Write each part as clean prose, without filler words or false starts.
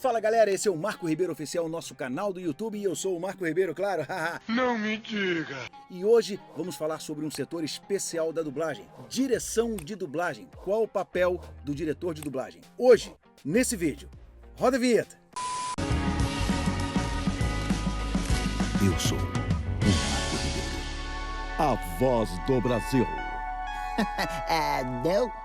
Fala galera, esse é o Marco Ribeiro Oficial, nosso canal do YouTube, e eu sou o Marco Ribeiro, claro. Não me diga! E hoje vamos falar sobre um setor especial da dublagem, direção de dublagem. Qual o papel do diretor de dublagem? Hoje, nesse vídeo. Roda a vinheta! Eu sou o Marco Ribeiro, a voz do Brasil. Não?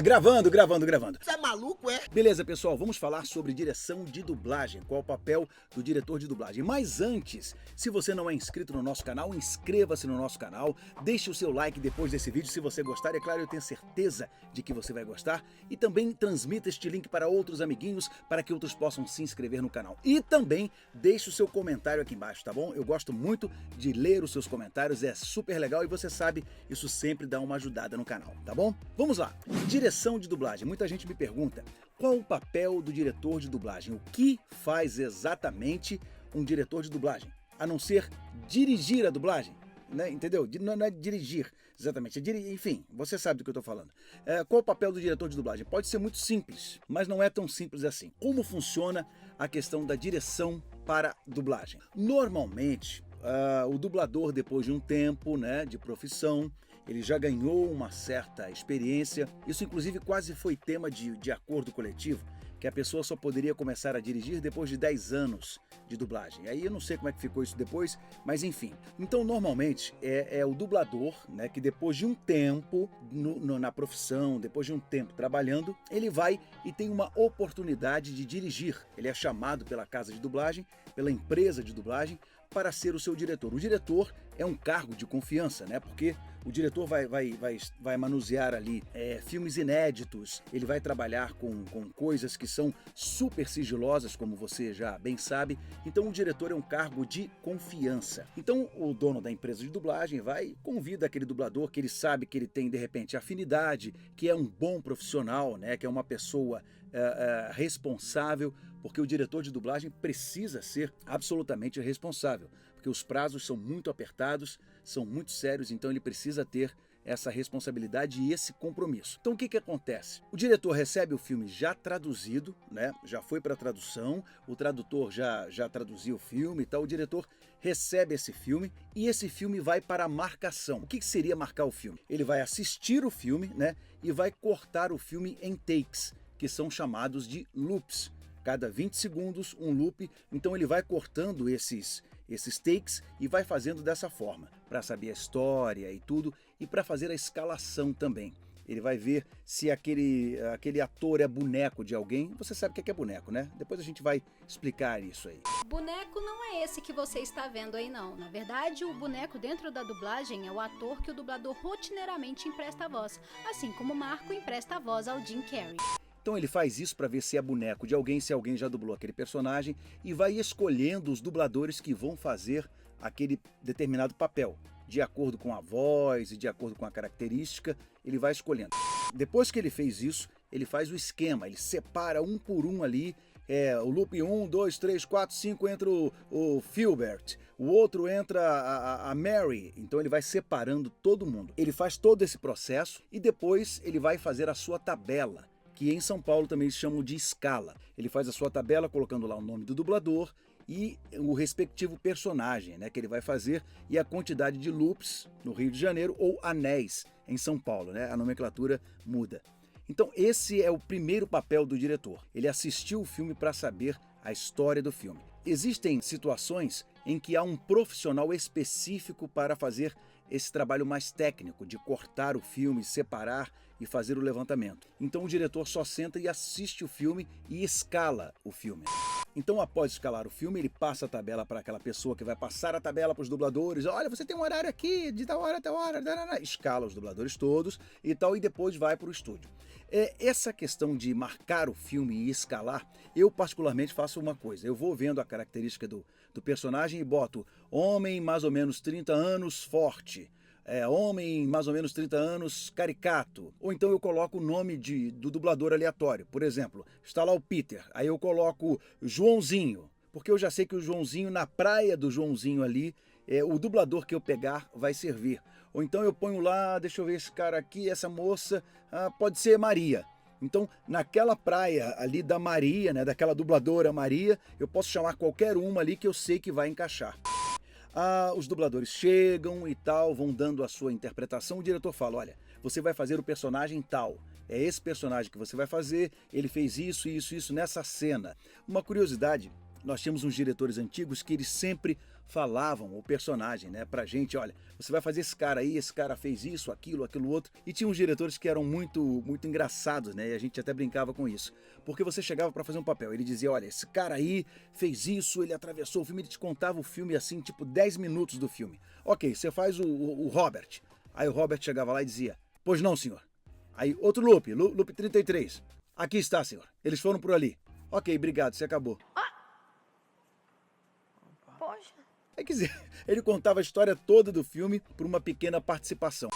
Gravando. Você é maluco, é? Beleza, pessoal, vamos falar sobre direção de dublagem, qual o papel do diretor de dublagem. Mas antes, se você não é inscrito no nosso canal, inscreva-se no nosso canal, deixe o seu like depois desse vídeo se você gostar, é claro, eu tenho certeza de que você vai gostar, e também transmita este link para outros amiguinhos, para que outros possam se inscrever no canal. E também deixe o seu comentário aqui embaixo, tá bom? Eu gosto muito de ler os seus comentários, é super legal e você sabe, isso sempre dá uma ajudada no canal, tá bom? Vamos lá! Direção de dublagem. Muita gente me pergunta qual o papel do diretor de dublagem? O que faz exatamente um diretor de dublagem? A não ser dirigir a dublagem, né? Entendeu? Não é dirigir exatamente, enfim, você sabe do que eu estou falando. Qual o papel do diretor de dublagem? Pode ser muito simples, mas não é tão simples assim. Como funciona a questão da direção para dublagem? Normalmente, o dublador, depois de um tempo, né, de profissão, ele já ganhou uma certa experiência. Isso inclusive quase foi tema de acordo coletivo, que a pessoa só poderia começar a dirigir depois de 10 anos de dublagem. Aí eu não sei como é que ficou isso depois, mas enfim. Então normalmente é o dublador, né, que depois de um tempo na profissão, depois de um tempo trabalhando, ele vai e tem uma oportunidade de dirigir. Ele é chamado pela casa de dublagem, pela empresa de dublagem, para ser o seu diretor. O diretor é um cargo de confiança, né? Porque o diretor vai manusear ali filmes inéditos, ele vai trabalhar com coisas que são super sigilosas, como você já bem sabe. Então o diretor é um cargo de confiança. Então o dono da empresa de dublagem vai e convida aquele dublador que ele sabe que ele tem de repente afinidade, que é um bom profissional, né? Que é uma pessoa responsável, porque o diretor de dublagem precisa ser absolutamente responsável, porque os prazos são muito apertados, são muito sérios, então ele precisa ter essa responsabilidade e esse compromisso. Então o que acontece? O diretor recebe o filme já traduzido, né? Já foi para tradução, o tradutor já traduziu o filme e tal, o diretor recebe esse filme e esse filme vai para a marcação. O que seria marcar o filme? Ele vai assistir o filme, né? E vai cortar o filme em takes, que são chamados de loops. Cada 20 segundos um loop, então ele vai cortando esses takes e vai fazendo dessa forma, para saber a história e tudo, e para fazer a escalação também. Ele vai ver se aquele ator é boneco de alguém. Você sabe o que é boneco, né? Depois a gente vai explicar isso aí. Boneco não é esse que você está vendo aí não. Na verdade, o boneco dentro da dublagem é o ator que o dublador rotineiramente empresta a voz, assim como o Marco empresta a voz ao Jim Carrey. Então ele faz isso para ver se é boneco de alguém, se alguém já dublou aquele personagem, e vai escolhendo os dubladores que vão fazer aquele determinado papel. De acordo com a voz e de acordo com a característica, ele vai escolhendo. Depois que ele fez isso, ele faz o esquema, ele separa um por um ali, o loop 1, 2, 3, 4, 5 entra o Filbert, o outro entra a Mary, então ele vai separando todo mundo. Ele faz todo esse processo e depois ele vai fazer a sua tabela, que em São Paulo também eles chamam de escala. Ele faz a sua tabela colocando lá o nome do dublador e o respectivo personagem, né, que ele vai fazer, e a quantidade de loops no Rio de Janeiro ou anéis em São Paulo, né? A nomenclatura muda. Então esse é o primeiro papel do diretor. Ele assistiu o filme para saber a história do filme. Existem situações em que há um profissional específico para fazer esse trabalho mais técnico, de cortar o filme, separar e fazer o levantamento. Então o diretor só senta e assiste o filme e escala o filme. Então, após escalar o filme, ele passa a tabela para aquela pessoa que vai passar a tabela para os dubladores. Olha, você tem um horário aqui, de tal hora até hora. Escala os dubladores todos e tal, e depois vai para o estúdio. Essa questão de marcar o filme e escalar, eu particularmente faço uma coisa. Eu vou vendo a característica do personagem e boto homem mais ou menos 30 anos, forte. Homem mais ou menos 30 anos, caricato. Ou então eu coloco o nome do dublador aleatório. Por exemplo, está lá o Peter, aí eu coloco Joãozinho, porque eu já sei que o Joãozinho, na praia do Joãozinho ali, o dublador que eu pegar vai servir. Ou então eu ponho lá, deixa eu ver esse cara aqui, essa moça, pode ser Maria. Então, naquela praia ali da Maria, né, daquela dubladora Maria, eu posso chamar qualquer uma ali que eu sei que vai encaixar. Os dubladores chegam e tal, vão dando a sua interpretação, o diretor fala, olha, você vai fazer o personagem tal, é esse personagem que você vai fazer, ele fez isso, isso, isso nessa cena. Uma curiosidade, nós tínhamos uns diretores antigos que eles sempre falavam o personagem, né, pra gente, olha, você vai fazer esse cara aí, esse cara fez isso, aquilo outro. E tinha uns diretores que eram muito engraçados, né, e a gente até brincava com isso. Porque você chegava pra fazer um papel, ele dizia, olha, esse cara aí fez isso, ele atravessou o filme, ele te contava o filme assim, tipo 10 minutos do filme. Ok, você faz o Robert. Aí o Robert chegava lá e dizia, pois não, senhor. Aí outro loop 33. Aqui está, senhor. Eles foram por ali. Ok, obrigado, você acabou. Poxa. Quer dizer, ele contava a história toda do filme por uma pequena participação.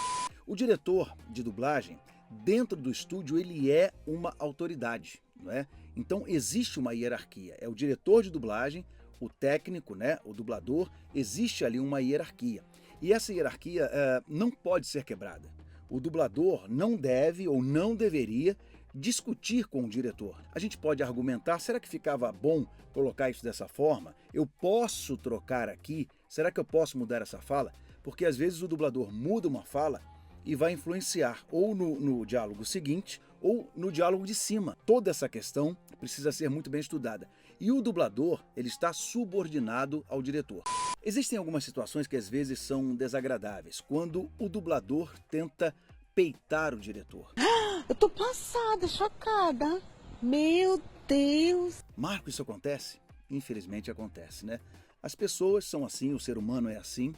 O diretor de dublagem, dentro do estúdio, ele é uma autoridade, não é? Então existe uma hierarquia. É o diretor de dublagem, o técnico, né, o dublador, existe ali uma hierarquia. E essa hierarquia não pode ser quebrada. O dublador não deve ou não deveria discutir com o diretor. A gente pode argumentar, será que ficava bom colocar isso dessa forma? Eu posso trocar aqui? Será que eu posso mudar essa fala? Porque às vezes o dublador muda uma fala e vai influenciar ou no diálogo seguinte ou no diálogo de cima. Toda essa questão precisa ser muito bem estudada. E o dublador, ele está subordinado ao diretor. Existem algumas situações que às vezes são desagradáveis, quando o dublador tenta peitar o diretor. Eu tô passada, chocada. Meu Deus. Marco, isso acontece? Infelizmente acontece, né? As pessoas são assim, o ser humano é assim.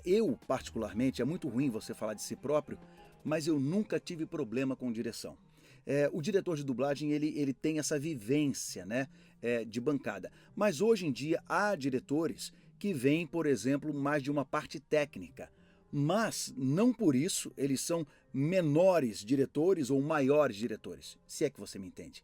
Eu, particularmente, é muito ruim você falar de si próprio, mas eu nunca tive problema com direção. O diretor de dublagem, ele tem essa vivência, né, de bancada. Mas hoje em dia há diretores que vêm, por exemplo, mais de uma parte técnica. Mas, não por isso, eles são menores diretores ou maiores diretores, se é que você me entende.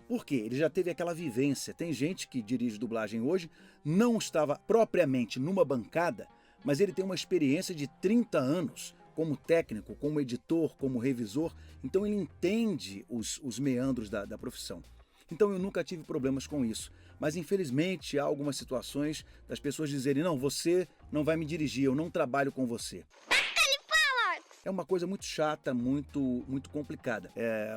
Por quê? Ele já teve aquela vivência. Tem gente que dirige dublagem hoje, não estava propriamente numa bancada, mas ele tem uma experiência de 30 anos como técnico, como editor, como revisor, então ele entende os meandros da profissão. Então eu nunca tive problemas com isso. Mas infelizmente há algumas situações das pessoas dizerem, não, você não vai me dirigir, eu não trabalho com você. Ele fala! É uma coisa muito chata, muito complicada.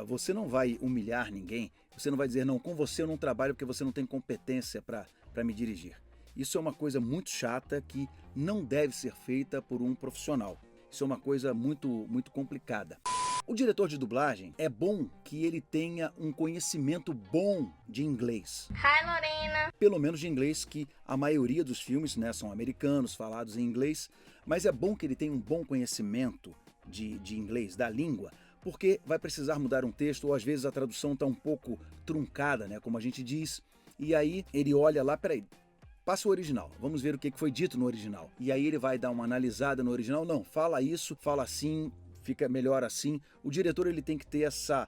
Você não vai humilhar ninguém, você não vai dizer, não, com você eu não trabalho porque você não tem competência para me dirigir. Isso é uma coisa muito chata que não deve ser feita por um profissional. Isso é uma coisa muito complicada. O diretor de dublagem, é bom que ele tenha um conhecimento bom de inglês. Hi, Lorena. Pelo menos de inglês, que a maioria dos filmes, né, são americanos, falados em inglês, mas é bom que ele tenha um bom conhecimento de inglês, da língua, porque vai precisar mudar um texto, ou às vezes a tradução está um pouco truncada, né, como a gente diz, e aí ele olha lá, peraí, passa o original, vamos ver o que foi dito no original. E aí ele vai dar uma analisada no original, não, fala isso, fala assim, fica melhor assim. O diretor, ele tem que ter essa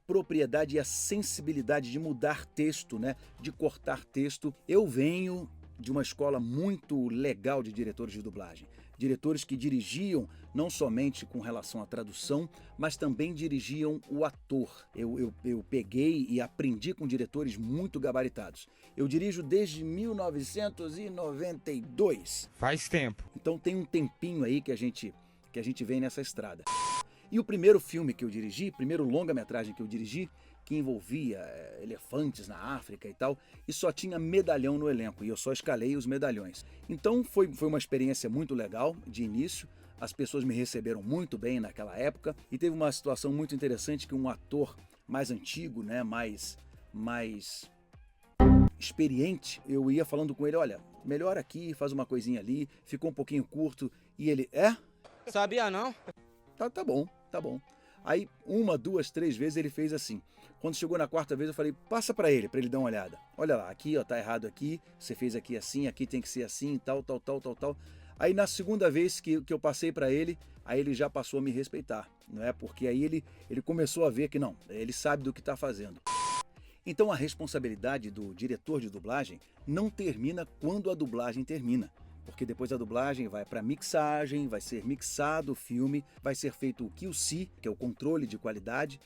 propriedade e a sensibilidade de mudar texto, né? De cortar texto. Eu venho de uma escola muito legal de diretores de dublagem. Diretores que dirigiam não somente com relação à tradução, mas também dirigiam o ator. Eu peguei e aprendi com diretores muito gabaritados. Eu dirijo desde 1992. Faz tempo. Então tem um tempinho aí que a gente vem nessa estrada. E o primeiro filme que eu dirigi, primeiro longa-metragem que eu dirigi, que envolvia elefantes na África e tal, e só tinha medalhão no elenco, e eu só escalei os medalhões. Então foi uma experiência muito legal de início, as pessoas me receberam muito bem naquela época, e teve uma situação muito interessante que um ator mais antigo, né, mais experiente, eu ia falando com ele, olha, melhor aqui, faz uma coisinha ali, ficou um pouquinho curto, e ele, Sabia não? Tá bom, tá bom. Aí, 1, 2, 3 vezes ele fez assim. Quando chegou na 4ª vez, eu falei, passa pra ele dar uma olhada. Olha lá, aqui, ó, tá errado aqui, você fez aqui assim, aqui tem que ser assim, tal. Aí, na 2ª vez que eu passei pra ele, aí ele já passou a me respeitar, não é? Porque aí ele começou a ver que não, ele sabe do que tá fazendo. Então, a responsabilidade do diretor de dublagem não termina quando a dublagem termina. Porque depois a dublagem vai para mixagem, vai ser mixado o filme, vai ser feito o QC, que é o controle de qualidade,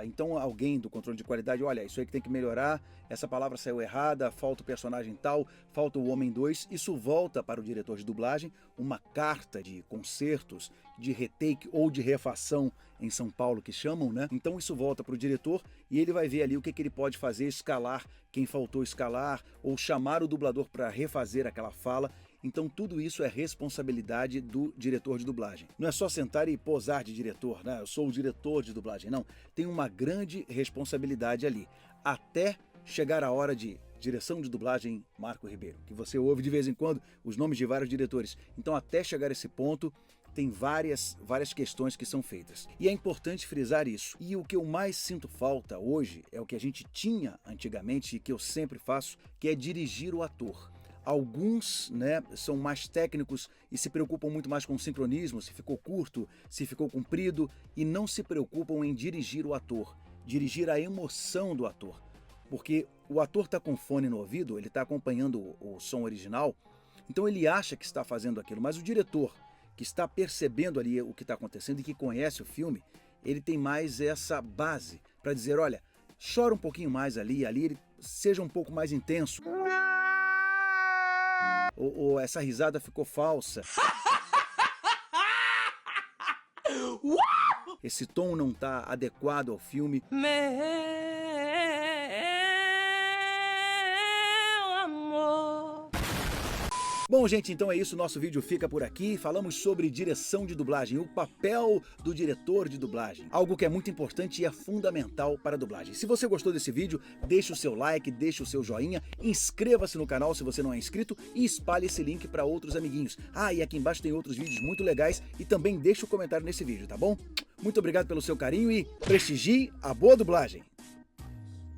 Então alguém do controle de qualidade, olha, isso aí que tem que melhorar, essa palavra saiu errada, falta o personagem tal, falta o homem 2, isso volta para o diretor de dublagem, uma carta de concertos, de retake ou de refação em São Paulo que chamam, né? Então isso volta para o diretor e ele vai ver ali o que ele pode fazer, escalar quem faltou escalar, ou chamar o dublador para refazer aquela fala. Então tudo isso é responsabilidade do diretor de dublagem. Não é só sentar e posar de diretor, né? Eu sou o diretor de dublagem, não. Tem uma grande responsabilidade ali, até chegar a hora de direção de dublagem Marco Ribeiro, que você ouve de vez em quando os nomes de vários diretores. Então até chegar a esse ponto, tem várias questões que são feitas. E é importante frisar isso. E o que eu mais sinto falta hoje é o que a gente tinha antigamente e que eu sempre faço, que é dirigir o ator. Alguns, né, são mais técnicos e se preocupam muito mais com o sincronismo, se ficou curto, se ficou comprido, e não se preocupam em dirigir o ator, dirigir a emoção do ator. Porque o ator está com fone no ouvido, ele está acompanhando o som original, então ele acha que está fazendo aquilo, mas o diretor, que está percebendo ali o que está acontecendo e que conhece o filme, ele tem mais essa base para dizer, olha, chora um pouquinho mais ali ele seja um pouco mais intenso. Ou essa risada ficou falsa. Esse tom não está adequado ao filme. Bom, gente, então é isso, nosso vídeo fica por aqui. Falamos sobre direção de dublagem, o papel do diretor de dublagem. Algo que é muito importante e é fundamental para a dublagem. Se você gostou desse vídeo, deixe o seu like, deixe o seu joinha, inscreva-se no canal se você não é inscrito e espalhe esse link para outros amiguinhos. Ah, e aqui embaixo tem outros vídeos muito legais e também deixe um comentário nesse vídeo, tá bom? Muito obrigado pelo seu carinho e prestigie a boa dublagem!